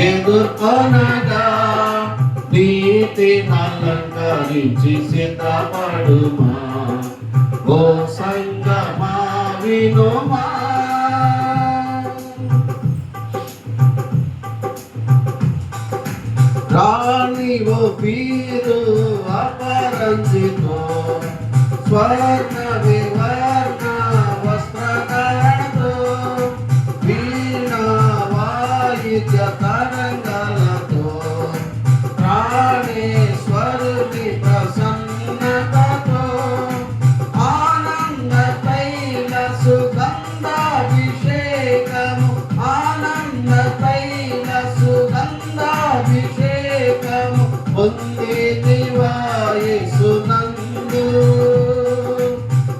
ఎదుర్కొనగా నీతి అలంకరించి సిద్ధపడుమా. ఓ సంగమా వినుమా, రాణి ఓ పీరు అపరంజితో స్వర్ణ వివర్ణ వస్త్రకరణతో వీణ వాయిద్య తరంగాలతో ప్రాణేశ్వరుని ప్రసన్నతతో ఆనంద తైల సుగంధాభిషేకము, ఆనంద తైల సుగంధాభిషేకము పొందితివా యేసునందు,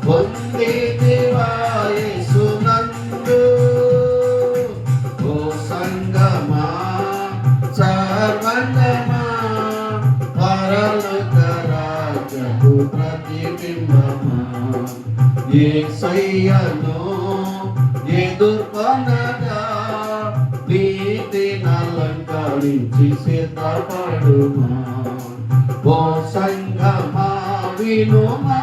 పొందితివా యేసునందు. ఓ సంగమా సర్వంగమా, పరలోక రాజ్యపు ప్రతిబింబమా, యేసయ్యను ఎదుర్కొనగా నీతిని అలంకరించి సిద్ధపడుమా. ఓ సంగమా వినుమా,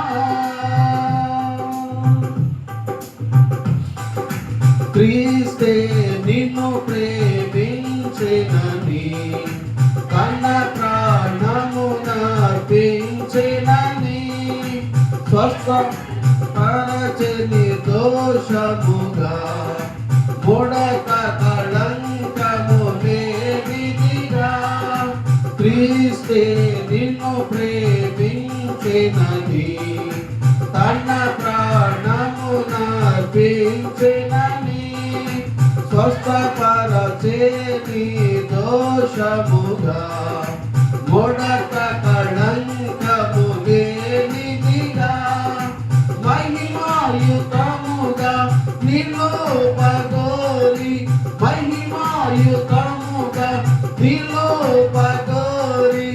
క్రీస్తే నిన్ను ప్రేమించెనని తన ప్రాణమునర్పించెనని స్వస్థపరచెని దోషముగా ముడత కళంకము లేనిదిగా. క్రీస్తే నిన్ను ప్రేమించెనని తన ప్రాణమునర్పించెనని స్వస్థపరచెని దోషముగా ముడత కళంకము లేనిదిగా. మహిమాయుతముగా నిలుపగోరి, మహిమాయుతముగా నిలుపగోరి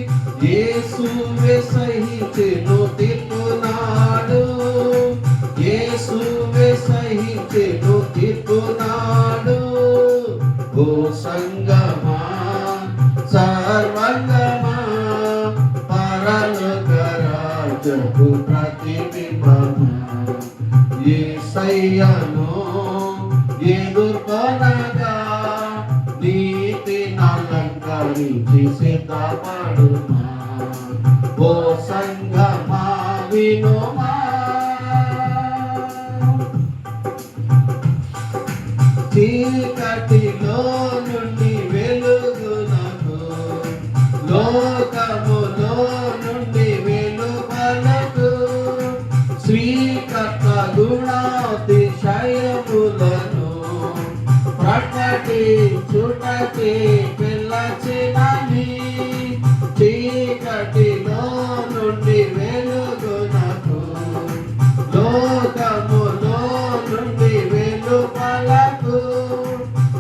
యేసువే సహించెను తీర్పునాడు, యేసువే సహించెను తీర్పునాడు. ఓ సంగమా సర్వంగమా, పరలోక రాజ్యపు ప్రతిబింబమా, యేసయ్యను ఎదుర్కొనగా నీతిని అలంకరించి సిద్ధపడుమా. ఓ సంగమా వినుమా, చీకటిలో నుండి వెలుగునకు, లోకములో నుండి వెలుపలకు శ్రీకర్త గుణాతిశయములను ప్రకటించుటకే పిలచినని. చీకటిలో నుండి వెలుగునకు, లోకములో నుండి వెలుపలకు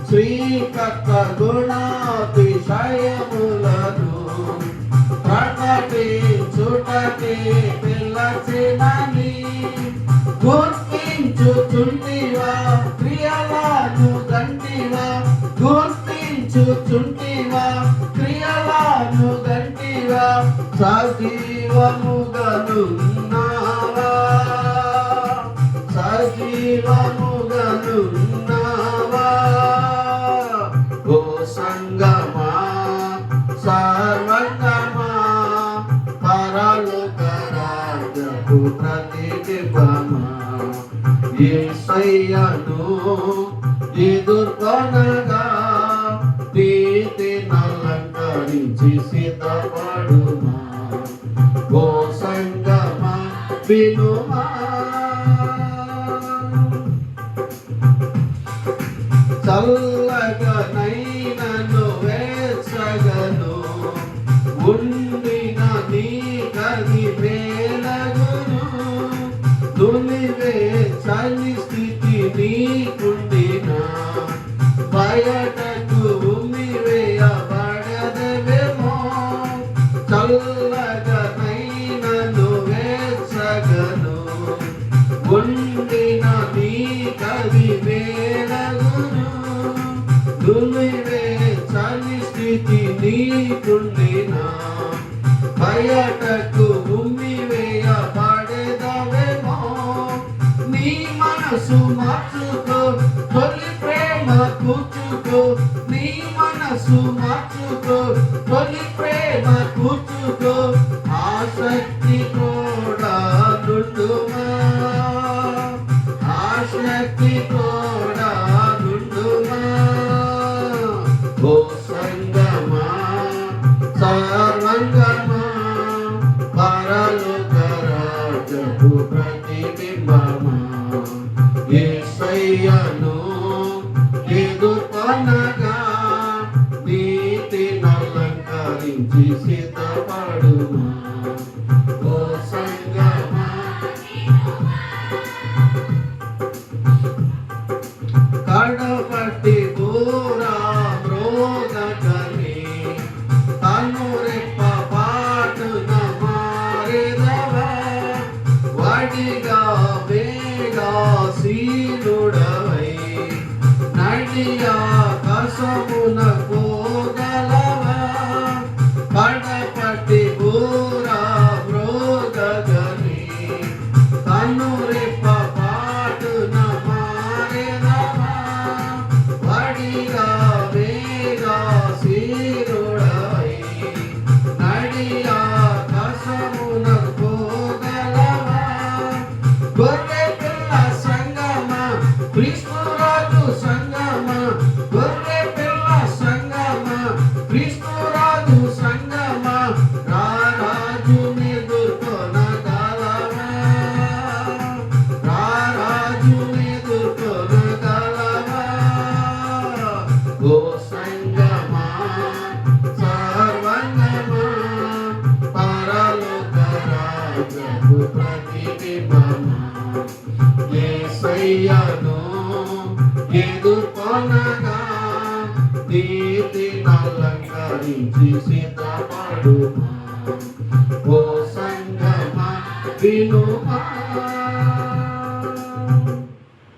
శ్రీకర్త గుణాతిశయములను ప్రకటించుటకే పిలచినని. గుర్తించుచుంటివా క్రియలను గంటివా, గుర్తించుచుంటివా క్రియలను గంటివా, సజీవముగనున్నావా, సజీవముగనున్నావా. ఓ సంగమా సర్వంగమా, పరలోక రాజ్యపు ప్రతిబింబమా, యేసయ్యను ఎదుర్కొనగా నీతిని అలంకరించి సిద్ధపడుమా. ఓ సంగమా వినుమా, చల్లగా నైనను వేసగను ఉండిన నీ కది వేలగును. నులివే చలి స్థితి నీకుండిన బయటకు ఉమ్మివేయబడదవేమో. చల్లగా నైనను వేసగను ఉండిన నీ కది వేలగును. నులివేచని స్థితి నీకుండినా బయటకు ఉమ్మివేయబడెదవేమో. నీ మనసు మార్చుకో, తొలి ప్రేమ కూర్చుకో. నీ మనసు మార్చుకో, తొలి ప్రేమ కూర్చుకో. ఆసక్తి కూడా నుండుమా, ఆసక్తి కూడా నుండుమా. ఓ సంగమా సర్వంగమా, పరలోక రాజ్యపు ప్రతిబింబమా, యేసయ్యను ఎదుర్కొనగా నీతిని అలంకరించి సిద్ధపడుమా. ఓ సంగమా కడపట్టి పూరా మ్రోగగని తన్నురెప్ప పాటున మారెదవా. వడిగా వేగా సీనుడవై నడియా కసమున పోగలవా. కడపట్టి పూరా మ్రోగగని తన్నురెప్ప పాటున మారెదవా. వడిగా వేగా సీనుడవై నడియా కసమున పోగలవా. గొర్రె పిల్ల సంగమా, క్రీస్తురాజు సంగమా, గొర్రె పిల్ల సంగమా, క్రీస్తురాజు సంగమా. రారాజుని ఎదుర్కొనగలవా, రారాజుని ఎదుర్కొనగలవా. ఓ సంగమా సర్వంగమా, పరలోక రాజ్యపు ప్రతిబింబమా, యేసయ్యను ఎదుర్కొనగా నీతిని అలంకరించి సిద్ధపడుమా. ఓ సంగమా వినుమా.